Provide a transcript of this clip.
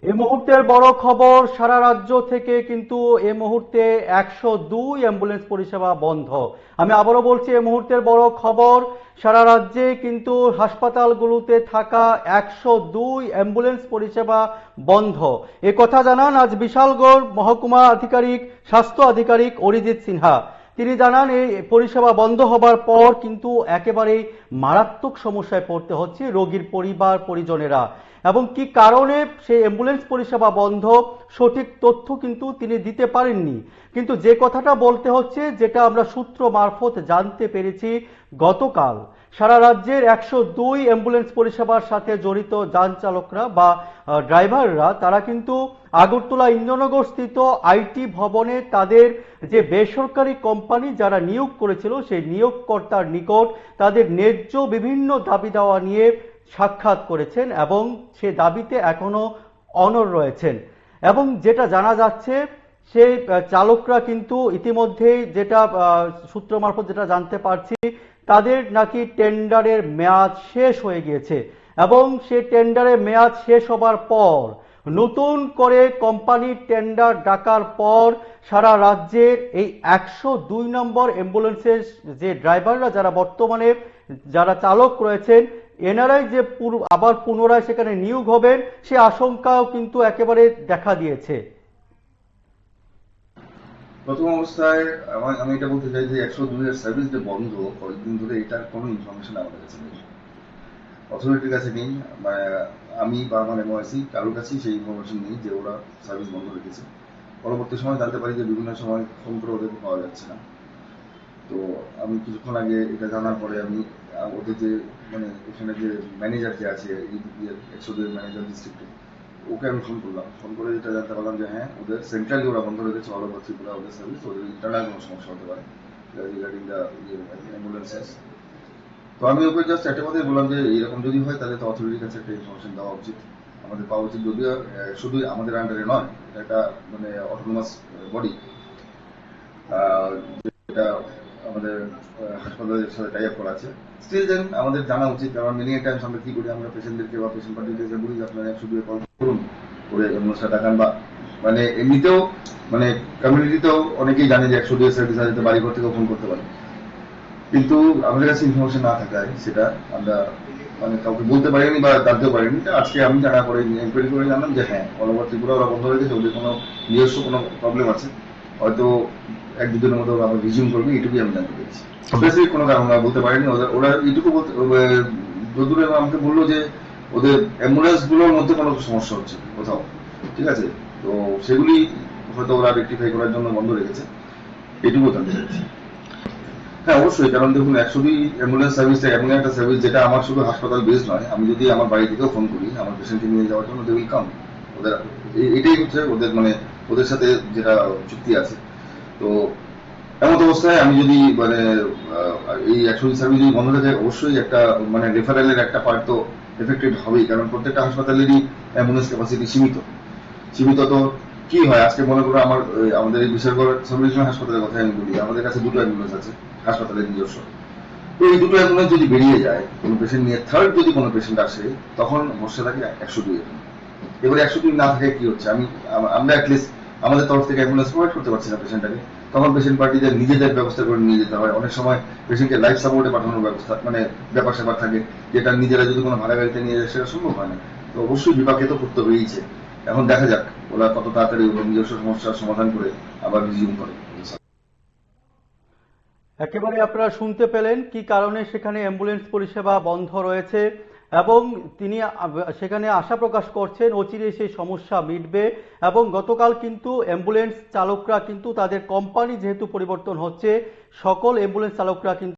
এই মুহূর্তের বড় খবর, সারা রাজ্য থেকে কিন্তু এই মুহূর্তে 102 অ্যাম্বুলেন্স পরিষেবা বন্ধ। আমি আবারও বলছি, এই মুহূর্তের বড় খবর, সারা রাজ্যে কিন্তু হাসপাতালগুলোতে থাকা 102 অ্যাম্বুলেন্স পরিষেবা বন্ধ। এ কথা জানান আজ বিশালগড় মহকুমা আধিকারিক, স্বাস্থ্য আধিকারিক অরিজিৎ সিনহা। তিনি জানান এই পরিষেবা বন্ধ হবার পর কিন্তু একেবারে মারাত্মক সমস্যায় পড়তে হচ্ছে রোগীর পরিবার পরিজনেরা, এবং কি কারণে সেই অ্যাম্বুলেন্স পরিষেবা বন্ধ সঠিক তথ্য কিন্তু তিনি দিতে পারেননি। কিন্তু যে কথাটা বলতে হচ্ছে, যেটা আমরা সূত্র মারফত জানতে পেরেছি, গতকাল সারা রাজ্যের 102 অ্যাম্বুলেন্স পরিষেবার সাথে জড়িত যান চালকরা বা ড্রাইভাররা তারা কিন্তু আগরতলা ইন্দ্রনগর স্থিত আইটি ভবনে তাদের যে বেসরকারি কোম্পানি যারা নিয়োগ করেছিল সেই নিয়োগকর্তার নিকট তাদের ন্যায্য বিভিন্ন দাবি দাওয়া নিয়ে সাক্ষাৎ করেছেন এবং সে দাবিতে এখনো অনড় রয়েছেন। এবং যেটা জানা যাচ্ছে, সেই চালকরা কিন্তু ইতিমধ্যেই, যেটা সূত্র মারফত যেটা জানতে পারছি, তাদের নাকি টেন্ডারের মেয়াদ শেষ হয়ে গিয়েছে এবং সেই টেন্ডারের মেয়াদ শেষ হবার পর নতুন করে কোম্পানির টেন্ডার ডাকার পর সারা রাজ্যের এই 102 নম্বর অ্যাম্বুলেন্সের যে ড্রাইভাররা যারা বর্তমানে যারা চালক রয়েছেন, এনারাই যে আবার পুনরায় সেখানে নিয়োগ হবেন সে আশঙ্কাও কিন্তু একেবারে দেখা দিয়েছে। প্রথম অবস্থায় আমি এটা বলতে চাই যে 102 এর সার্ভিস যে বন্ধ কয়েকদিন ধরে, এটার কোনো ইনফরমেশন আমাদের কাছে নেই, অথরিটির কাছে নেই, আমি বা আমার এমওআইসি কারোর কাছেই সেই ইনফরমেশন নেই যে ওরা সার্ভিস বন্ধ রেখেছে। পরবর্তী সময় জানতে পারি যে বিভিন্ন সময় ফোন করে ওদেরকে পাওয়া যাচ্ছে না। তো আমি কিছুক্ষণ আগে এটা জানার পরে আমি ওদের যে মানে এখানে যে ম্যানেজার যে আছে, 102 এর ম্যানেজার ডিস্ট্রিক্টে, ওকে আমি ফোন করলাম। ফোন করে যেটা জানতে পারলাম যে হ্যাঁ, ওদের সেন্ট্রালি ওরা বন্ধ রেখেছে, অল ওভার ত্রিপুরা ওদের সার্ভিস, ওদের ইন্টারনাল কোনো সমস্যা হতে পারে রিগার্ডিং দ্য অ্যাম্বুলেন্সেস। তো আমি ওকে জাস্ট একটা কথাই বললাম যে এরকম যদি হয় তাহলে তো অথরিটির কাছে একটা ইনফরমেশন দেওয়া উচিত, আমাদের পাওয়া উচিত, যদিও শুধু আমাদের আন্ডারে নয়, এটা একটা মানে অটোনোমাস বডি, যেটা আমাদের হাসপাতালের সাথে টাই আপ করা আছে। স্টিল দেন আমাদের জানা উচিত, কারণ মেনি টাইমস আমরা কি করি, আমরা পেশেন্টদেরকে বা পেশেন্ট পার্টিদেরকে বলি যে আপনারা 102 কল করুন করে অ্যাম্বুলেন্সটা ডাকান, বা মানে এমনিতেও মানে কমিউনিটিতেও অনেকেই জানে যে 102 সার্ভিস আছে, বাড়ি ঘর থেকেও ফোন করতে পারে। কিন্তু আমাদের কাছে ইনফরমেশন না থাকায় সেটা আমরা মানে কাউকে বলতে পারিনি বা জানতেও পারিনি। আজকে আমি জানা পরে এনকোয়ারি করে জানলাম যে হ্যাঁ, অল ওভার ত্রিপুরা ওরা বন্ধ রেখেছে, ওদের কোনো নিজস্ব কোনো প্রবলেম আছে, হয়তো 1-2 দিনের মধ্যে ওরা আবার রিজিউম করবে, এটুকুই আমি জানতে পেরেছি। স্পেসিফিক কোনো কারণ আমরা বলতে পারিনি। ওরা এইটুকু যদূর আমাকে বললো যে ওদের অ্যাম্বুলেন্স গুলোর মধ্যে কোনো সমস্যা হচ্ছে কোথাও, ঠিক আছে, তো সেগুলি হয়তো ওরা রেক্টিফাই করার জন্য বন্ধ রেখেছে, এটুকু জানতে পেরেছি। হ্যাঁ অবশ্যই, কারণ দেখুন 102 অ্যাম্বুলেন্স সার্ভিসটা এমন একটা সার্ভিস যেটা আমার শুধু হাসপাতাল বেস নয়, আমি যদি আমার বাড়ি থেকেও ফোন করি আমার পেশেন্টকে নিয়ে যাওয়ার জন্য, দে উইল কাম। ওদের এটাই হচ্ছে ওদের মানে ওদের সাথে যেটা চুক্তি আছে। তো এমন অবস্থায় আমি যদি মানে এই 102 সার্ভিস যদি বন্ধ থাকে, অবশ্যই একটা মানে রেফারেলের একটা পার্ট তো এফেক্টেড হবেই, কারণ প্রত্যেকটা হাসপাতালেরই অ্যাম্বুলেন্স ক্যাপাসিটি সীমিত। সীমিত তো কি হয়, আজকে মনে করো আমাদের এই বিশালগড় সাব রিজিয়নাল হাসপাতালের কথা আমি বলি, আমাদের কাছে 2টো অ্যাম্বুলেন্স আছে হাসপাতালের নিজস্ব। তো এই 2টো অ্যাম্বুলেন্স যদি বেরিয়ে যায় কোনো পেশেন্ট নিয়ে, থার্ড যদি কোনো পেশেন্ট আসে, তখন ভরসা থাকে 102 এর। এবারে 102 না থাকে কি হচ্ছে, আমরা অ্যাটলিস্ট আমাদের তরফ থেকে অ্যাম্বুলেন্স প্রোভাইড করতে পারছি না পেশেন্টটাকে, তখন পেশেন্ট পার্টিদের নিজেদের ব্যবস্থা করে নিয়ে যেতে হয়। অনেক সময় পেশেন্টকে লাইফ সাপোর্টে পাঠানোর ব্যবস্থা মানে ব্যাপার স্যাপার থাকে, যেটা নিজেরা যদি কোনো ভাড়া গাড়িতে নিয়ে যায় সেটা সম্ভব হয় না। তো অবশ্যই বিপাকে তো করতে হয়েইছে। এখন দেখা যাক ওরা কত তাড়াতাড়ি ওদের নিজস্ব সমস্যার সমাধান করে আবার রিজিউম করে। একেবারে আপনারা শুনতে পেলেন কি কারণে সেখানে অ্যাম্বুলেন্স পরিষেবা বন্ধ রয়েছে, এবং তিনি সেখানে আশা প্রকাশ করছেন অচিরে সেই সমস্যা মিটবে। এবং গতকাল কিন্তু অ্যাম্বুলেন্স চালকরা কিন্তু তাদের কোম্পানি যেহেতু পরিবর্তন হচ্ছে, সকল অ্যাম্বুলেন্স চালকরা কিন্তু